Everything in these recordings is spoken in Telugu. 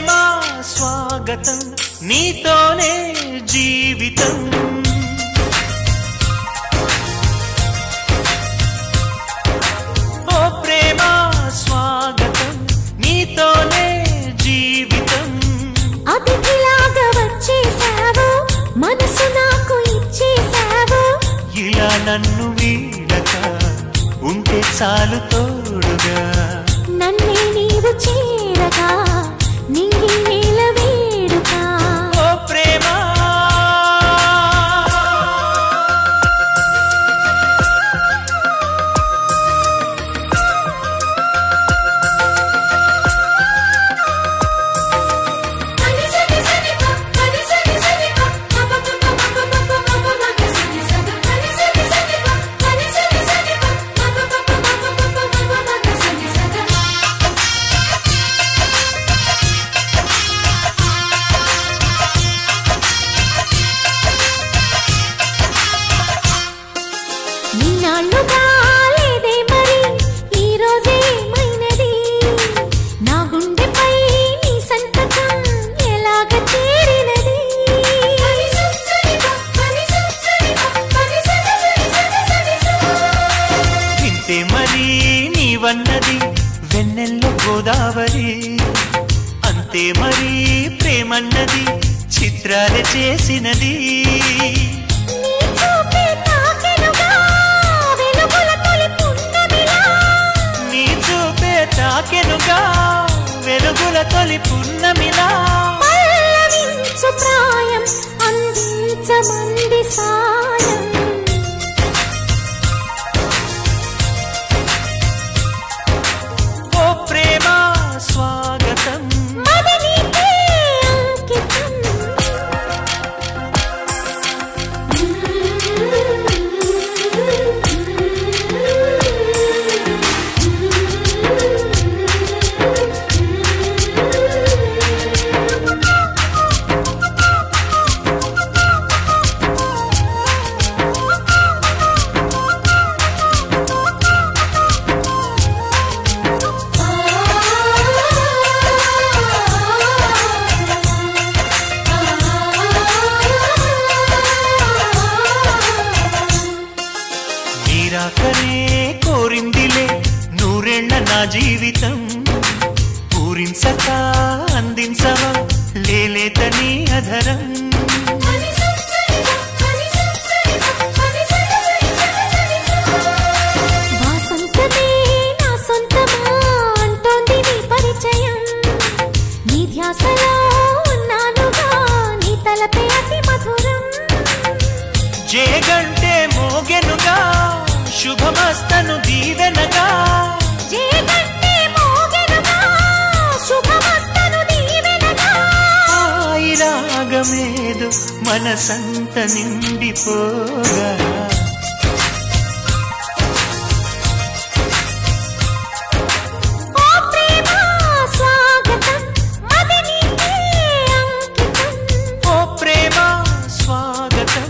ప్రేమ స్వాగతం నీతోనే జీవితం ఓ ప్రేమ స్వాగతం నీతోనే జీవితం అతిథిలాగా వచ్చేసావు మనసు నాకు ఇచ్చేసావు ఇలా నన్ను వీడక ఉంటే చాలు తోడుగా నన్నే నీవు చేరగా నింగి నేల వేడుక ఓ ప్రేమ నిన్నాళ్ళుగా లేదే మరి ఈ రోజే ఏమైనది నా గుండెపై నీ సంతకం ఎలాగ చేరినది ఇంతే మరి నీవన్నది వెన్నెల్లో గోదావరి అంతే మరి ప్రేమన్నది చిత్రాలు చేసినది నీ చూపే తాకెనుగా వెలుగుల తొలి పున్నమిలా నీ చూపే తాకెనుగా వెలుగుల తొలి పున్నమిలా పల్లవించు ప్రాయం అందించమంది సాయం ఓ ప్రేమ స్వాగతం మది నీకే అంకితం నీరాకనే కోరిందిలే నూరేళ్ల నా జీవితం పూరించక అందించవా లేలేతని అధరం వాసంతమే నా సొంతమా అంటోంది నీ పరిచయం నీ ధ్యాసలో ఉన్నానుగా నీ తలపే అతి మధురం జేగంటే మోగెనుగా శుభమస్తను దీవెనగా జేగంటే మోగెనుగా శుభమస్తను దీవెనగా హాయి రాగమేదు మనసంత నిండిపోగా ఓ ప్రేమ స్వాగతం మది నీకే అంకితం ఓ ప్రేమ స్వాగతం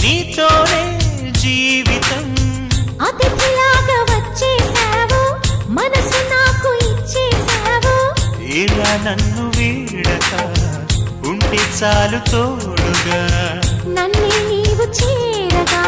నీతోనే జీవితం అతిథిలాగా వచ్చేసావు మనసు నాకు ఇచ్చేసావు ఇలా నన్ను వీడక ఉంటే చాలు తోడుగా నన్నే నీవు చేరగా